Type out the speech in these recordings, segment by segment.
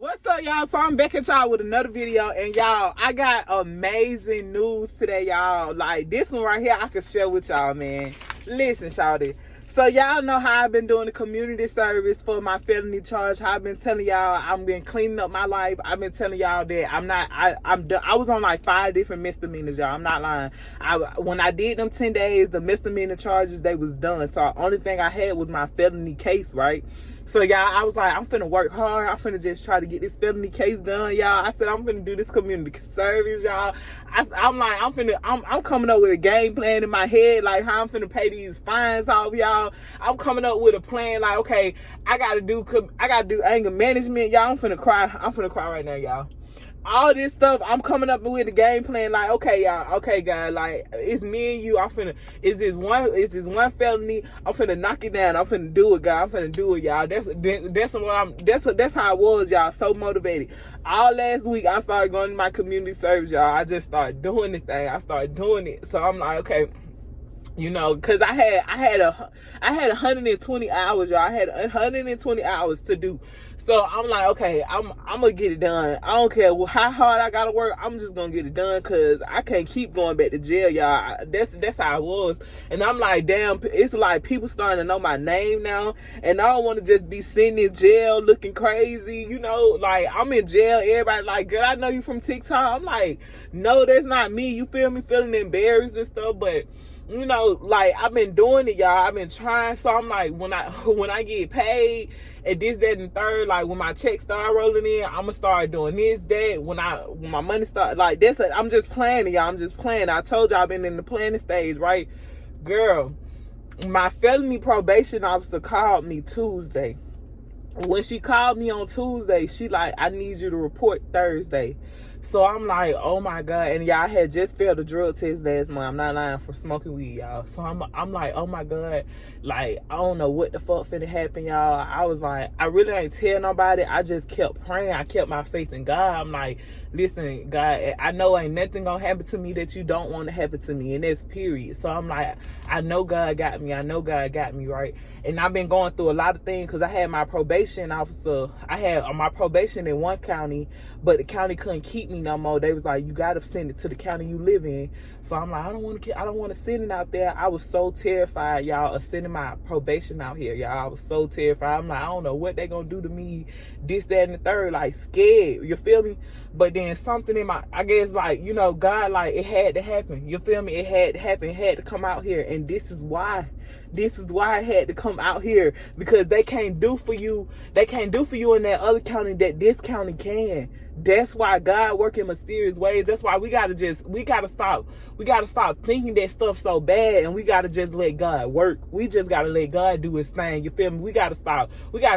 What's up, y'all? So I'm back at y'all with another video, and y'all, I got amazing news today, y'all. Like, this one right here, I can share with y'all, man. Listen, shawty. So y'all know how I've been doing the community service for my felony charge. How I've been telling y'all I've been cleaning up my life. I've been telling y'all that I'm done. I was on like 5 different misdemeanors, y'all. I'm not lying. When I did them 10 days, the misdemeanor charges, they was done. So the only thing I had was my felony case, right? So y'all, I was like, I'm finna work hard. I'm finna just try to get this felony case done, y'all. I said I'm finna do this community service, y'all. I'm coming up with a game plan in my head, like how I'm finna pay these fines off, y'all. I'm coming up with a plan, like, okay, I gotta do anger management, y'all. I'm finna cry right now, y'all. All this stuff, I'm coming up with a game plan, like, okay, y'all, okay, guys, like, it's me and you. Is this one felony? I'm finna knock it down. I'm finna do it, guys. I'm finna do it, y'all. That's how I was, y'all. So motivated. All last week, I started going to my community service, y'all. I just started doing the thing. I started doing it. So I'm like, okay. You know, cause I had 120 hours, y'all. I had 120 hours to do. So I'm like, okay, I'm gonna get it done. I don't care how hard I gotta work. I'm just gonna get it done, cause I can't keep going back to jail, y'all. That's how I was. And I'm like, damn, it's like people starting to know my name now, and I don't want to just be sitting in jail looking crazy. You know, like, I'm in jail. Everybody like, girl, I know you from TikTok. I'm like, no, that's not me. You feel me? Feeling embarrassed and stuff, but. You know, like, I've been doing it, y'all. I've been trying. So I'm like, when I get paid and this, that, and the third, like, when my checks start rolling in, I'm gonna start doing this, that. When my money start, like, I'm just planning, y'all. I'm just planning. I told y'all I've been in the planning stage, right? Girl, my felony probation officer called me Tuesday. When she called me on Tuesday, she like, I need you to report Thursday. So I'm like, oh my God. And y'all, had just failed a drug test last month. I'm not lying, for smoking weed, y'all. So I'm like, oh my God. Like, I don't know what the fuck finna happen, y'all. I was like, I really ain't tell nobody. I just kept praying. I kept my faith in God. I'm like, listen, God, I know ain't nothing gonna happen to me that you don't want to happen to me. And that's period. So I'm like, I know God got me. I know God got me, right? And I've been going through a lot of things, because I had my probation officer. I had my probation in one county, but the county couldn't keep me no more. They was like, you gotta send it to the county you live in. So I'm like, I don't want to send it out there. I was so terrified, y'all, of sending my probation out here, y'all. I was so terrified. I'm like, I don't know what they gonna do to me, this, that, and the third. Like, scared, you feel me? But then something in my, I guess, like, you know, God, like, it had to happen, you feel me? It had to happen. It had to come out here. And this is why it had to come out here, because they can't do for you in that other county that this county can. That's why God work in mysterious ways. That's why we gotta stop thinking that stuff so bad, and we gotta just let God work. We just gotta let God do his thing, you feel me? We gotta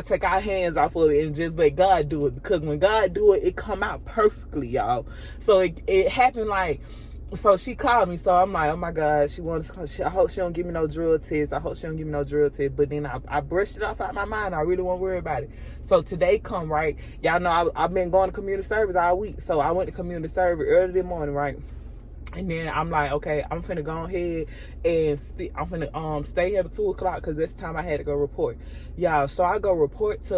take our hands off of it and just let God do it, because when God do it, it come out perfectly, y'all. So it happened, like, so she called me. So I'm like, oh my God, I hope she don't give me no drug test. But then I brushed it off out of my mind. I really won't worry about it. So today come, right? Y'all know I've been going to community service all week. So I went to community service early this morning, right? And then I'm like, okay, I'm finna go ahead and I'm finna stay here till 2 o'clock, because this time I had to go report. Y'all, so I go report to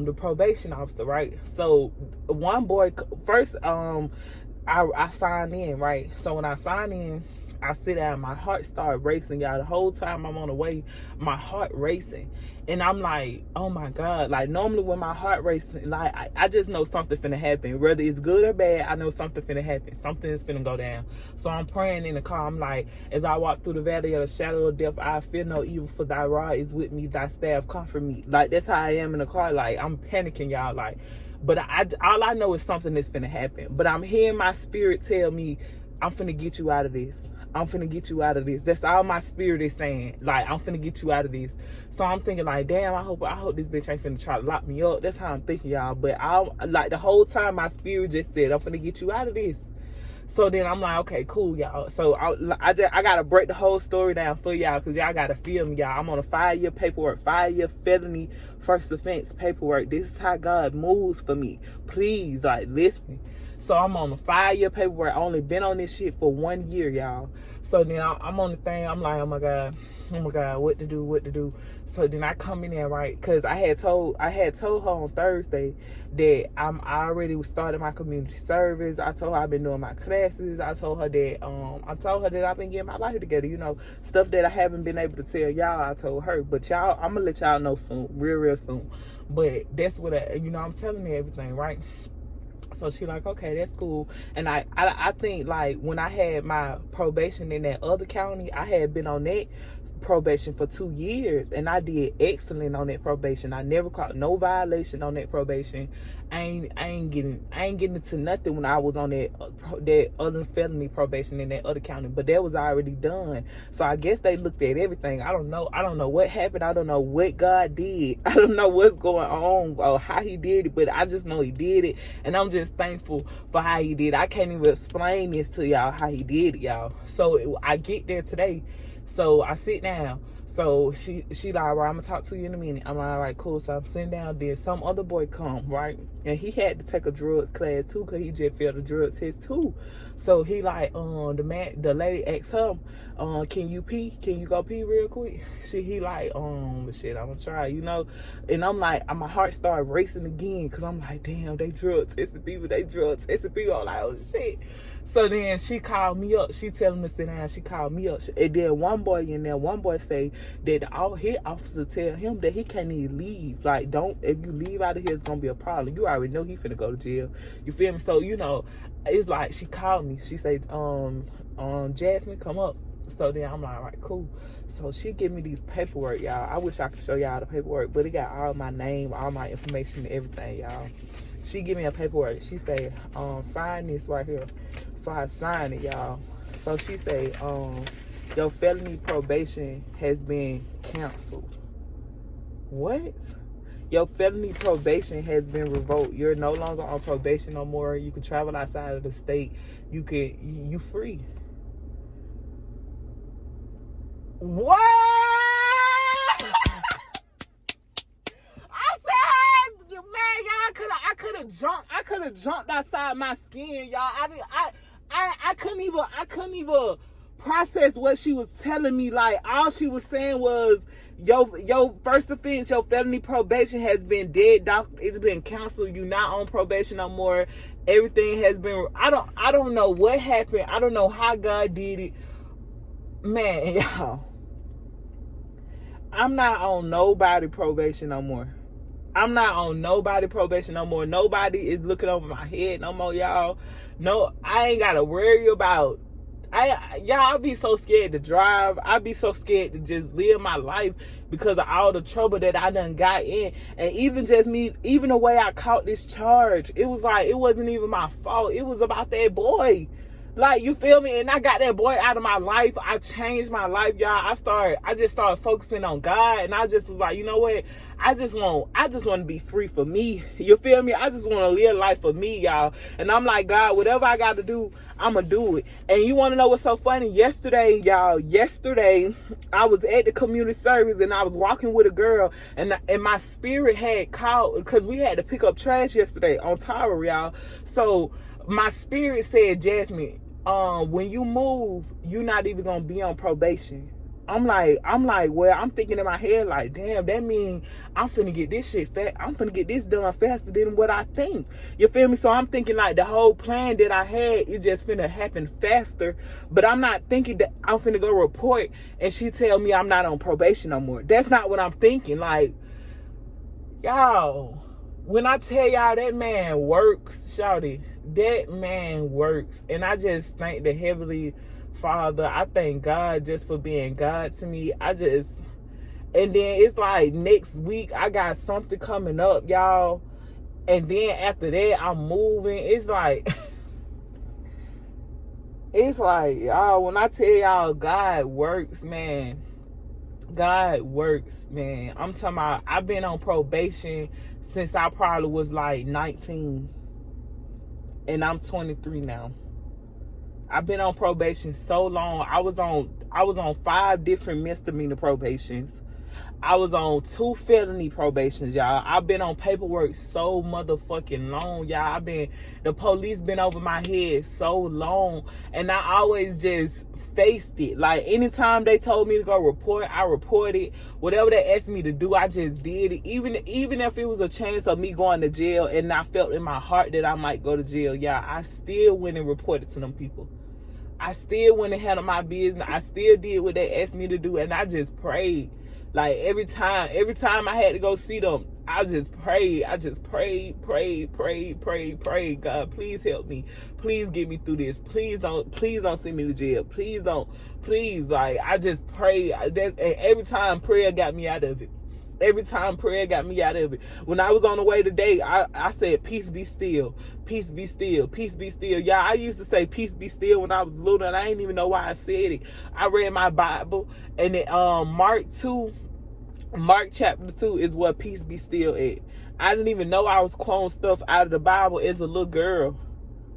the probation officer, right? So one boy first, I signed in, right? So when I signed in, I sit down, my heart started racing, y'all. The whole time I'm on the way, my heart racing. And I'm like, oh my God. Like, normally when my heart racing, like, I just know something finna happen. Whether it's good or bad, I know something finna happen. Something is finna go down. So I'm praying in the car. I'm like, as I walk through the valley of the shadow of death, I fear no evil, for thy rod is with me, thy staff comfort me. Like, that's how I am in the car. Like, I'm panicking, y'all. Like, but all I know is something that's finna happen. But I'm hearing my spirit tell me, I'm finna get you out of this. I'm finna get you out of this. That's all my spirit is saying. Like, I'm finna get you out of this. So I'm thinking, like, damn, I hope this bitch ain't finna try to lock me up. That's how I'm thinking, y'all. But like, the whole time my spirit just said, I'm finna get you out of this. So then I'm like, okay, cool, y'all. So I gotta break the whole story down for y'all, because y'all gotta feel me, y'all. I'm on a 5-year paperwork, 5-year felony first offense paperwork. This is how God moves for me. Please, like, listen. So I'm on a 5-year paperwork. I only been on this shit for 1 year, y'all. So then I'm on the thing. I'm like, oh my God, what to do. So then I come in there, right? Because I had told her on Thursday that I already started my community service. I told her I've been doing my classes. I told her that I've been getting my life together. You know, stuff that I haven't been able to tell y'all. I told her, but y'all, I'm gonna let y'all know soon, real soon. But that's what I'm telling her everything, right? So she like, okay, that's cool. And I think, like, when I had my probation in that other county, I had been on that probation for 2 years, and I did excellent on that probation. I never caught no violation on that probation. I ain't getting into nothing when I was on that other felony probation in that other county, but that was already done. So I guess they looked at everything. I don't know what happened. I don't know what God did. I don't know what's going on or how he did it, but I just know he did it, and I'm just thankful for how he did it. I can't even explain this to y'all, how he did it, y'all. So I get there today. So I sit down. So she like, well, I'm gonna talk to you in a minute. I'm like, all right, cool. So I'm sitting down. Then some other boy come, right? And he had to take a drug class too, cause he just failed a drug test too. So he like, the lady asked him, can you pee? Can you go pee real quick? He like, shit, I'm gonna try, you know. And I'm like, my heart started racing again, cause I'm like, damn, they drug tested people. I'm like, oh shit. So then she called me up. She tell him to sit down. She called me up. And then one boy say that all his officer tell him that he can't even leave. Like, if you leave out of here, it's gonna be a problem. You already know he finna go to jail. You feel me? So, you know, it's like she called me. She said, Jasmine, come up. So then I'm like, all right, cool. So she give me these paperwork, y'all. I wish I could show y'all the paperwork, but it got all my name, all my information and everything, y'all. She give me a paperwork. She say, sign this right here. So I sign it, y'all. So she say, your felony probation has been canceled. What? Your felony probation has been revoked. You're no longer on probation no more. You can travel outside of the state. You free. What? I could have jumped outside my skin, y'all. I couldn't even process what she was telling me. Like, all she was saying was, your first offense, your felony probation has been dead. It's been canceled. You're not on probation no more. Everything has been. I don't know what happened. I don't know how God did it, man, y'all. I'm not on nobody probation no more. I'm not on nobody probation no more. Nobody is looking over my head no more, y'all. No, I ain't gotta worry about. Y'all be so scared to drive. I be so scared to just live my life because of all the trouble that I done got in. And even the way I caught this charge, it was like, it wasn't even my fault. It was about that boy. Like, you feel me? And I got that boy out of my life. I changed my life, y'all. I just started focusing on God, and I just was like, you know what? I just want to be free for me. You feel me? I just want to live life for me, y'all. And I'm like, God, whatever I got to do, I'm going to do it. And you want to know what's so funny? Yesterday, I was at the community service, and I was walking with a girl, and my spirit had called, because we had to pick up trash yesterday on Tower, y'all. So my spirit said, Jasmine, when you move, you're not even gonna be on probation. I'm like, well, I'm thinking in my head, like, damn, that means I'm finna get this shit I'm finna get this done faster than what I think. You feel me? So I'm thinking like the whole plan that I had is just finna happen faster. But I'm not thinking that I'm finna go report and she tell me I'm not on probation no more. That's not what I'm thinking. Like, y'all, when I tell y'all that man works, shawty, that man works. And I just thank the Heavenly Father. I thank God just for being God to me. And then it's like next week I got something coming up, y'all. And then after that I'm moving. It's like y'all, when I tell y'all God works, man. God works, man. I'm talking about, I've been on probation since I probably was like 19. And I'm 23 now. I've been on probation so long. I was on 5 different misdemeanor probations. I was on 2 felony probations, y'all. I've been on paperwork so motherfucking long, y'all. The police been over my head so long, and I always just faced it. Like, anytime they told me to go report, I reported. Whatever they asked me to do, I just did it. Even if it was a chance of me going to jail, and I felt in my heart that I might go to jail, y'all, I still went and reported to them people. I still went and handled my business. I still did what they asked me to do, and I just prayed. Like, every time I had to go see them, I just prayed. I just prayed. God, please help me. Please get me through this. Please don't send me to jail. Please. Like, I just prayed. And every time prayer got me out of it. When I was on the way today, I said, peace be still. Peace be still. Peace be still. Yeah, I used to say peace be still when I was little, and I didn't even know why I said it. I read my Bible, and it, Mark chapter 2 is what peace be still at. I didn't even know I was quoting stuff out of the Bible as a little girl.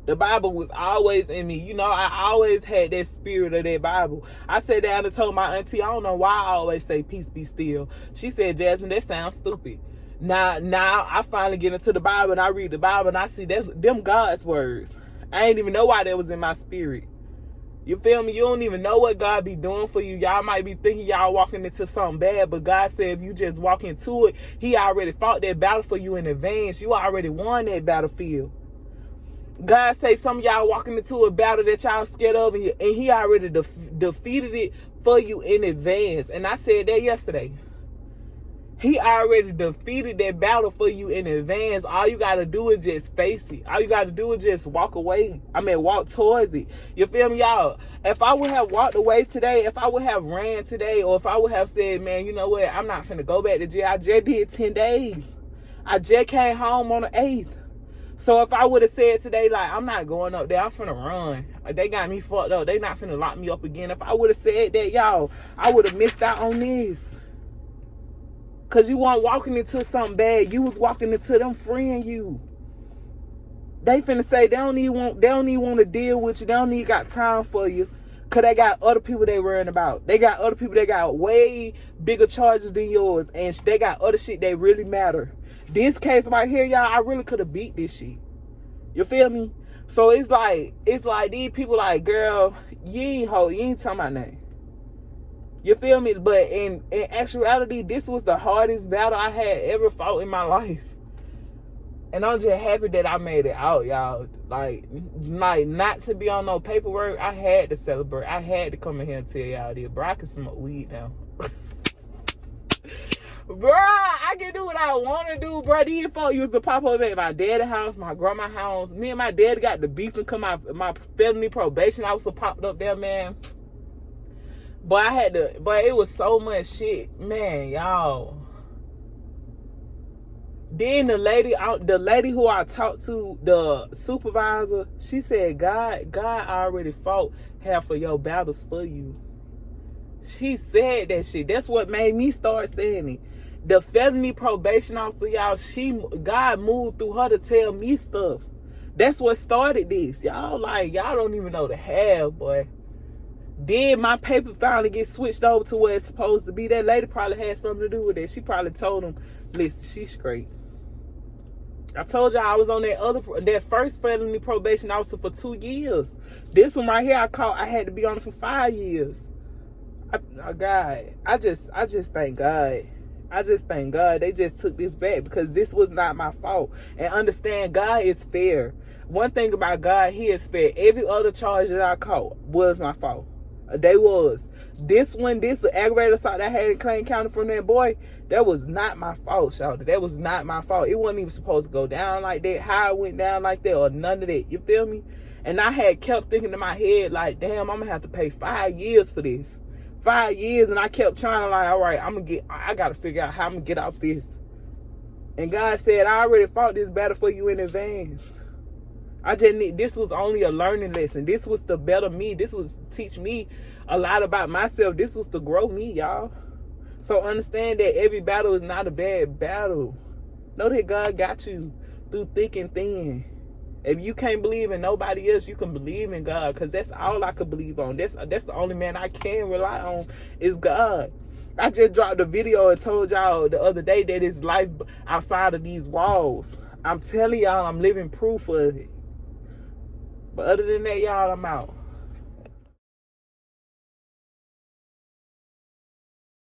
The Bible was always in me. You know, I always had that spirit of that Bible. I sat down and told my auntie, I don't know why I always say peace be still. She said, Jasmine, that sounds stupid. Now I finally get into the Bible, and I read the Bible, and I see that's them God's words. I ain't even know why that was in my spirit. You feel me? You don't even know what God be doing for you. Y'all might be thinking y'all walking into something bad, but God said if you just walk into it, he already fought that battle for you in advance. You already won that battlefield. God say some of y'all walking into a battle that y'all scared of, and he already defeated it for you in advance. And I said that yesterday. He already defeated that battle for you in advance. All you got to do is just face it. All you got to do is just walk towards it. You feel me, y'all? If I would have walked away today, if I would have ran today, or if I would have said, man, you know what? I'm not finna go back to jail. I just did 10 days. I just came home on the 8th. So if I would have said today, like, I'm not going up there, I'm finna run. They got me fucked up. They not finna lock me up again. If I would have said that, y'all, I would have missed out on this. Because you weren't walking into something bad. You was walking into them freeing you. They finna say they don't even want to deal with you. They don't even got time for you. Because they got other people they worrying about. They got other people that got way bigger charges than yours. And they got other shit that really matter. This case right here, y'all, I really could have beat this shit. You feel me? So it's like these people like, girl, you ain't talking about nothing. You feel me? But in actuality, this was the hardest battle I had ever fought in my life. And I'm just happy that I made it out, y'all. Like not to be on no paperwork, I had to celebrate. I had to come in here and tell y'all this. Bro, I can smoke weed now. Bro, I can do what I want to do, bro. These folks used to pop up at my dad's house, my grandma's house. Me and my dad got the beef and come out my felony probation. I was popped up there, man. But it was so much shit, man, y'all. Then the lady who I talked to, the supervisor, she said, God already fought half of your battles for you. She said that shit. That's what made me start saying it. The felony probation officer, y'all, God moved through her to tell me stuff. That's what started this. Y'all don't even know the half, boy. Then my paper finally gets switched over to where it's supposed to be. That lady probably had something to do with it. She probably told him, listen, she's straight. I told y'all I was on that first felony probation officer for 2 years. This one right here, I had to be on it for 5 years. I just thank God. I just thank God they just took this back, because this was not my fault. And understand, God is fair. One thing about God, he is fair. Every other charge that I caught was my fault. They was. The aggravated assault I had in Clayton County from that boy, that was not my fault, y'all. That was not my fault. It wasn't even supposed to go down like that, how it went down like that, or none of that. You feel me? And I had kept thinking in my head, like, damn, I'm going to have to pay 5 years for this. 5 years, and I kept trying to, like, all right, I got to figure out how I'm going to get off this. And God said, I already fought this battle for you in advance. This was only a learning lesson. This was to better me. This was to teach me a lot about myself. This was to grow me, y'all. So understand that every battle is not a bad battle. Know that God got you through thick and thin. If you can't believe in nobody else, you can believe in God, because that's all I could believe on. That's the only man I can rely on is God. I just dropped a video and told y'all the other day that it's life outside of these walls. I'm telling y'all, I'm living proof of it. But other than that, y'all, I'm out.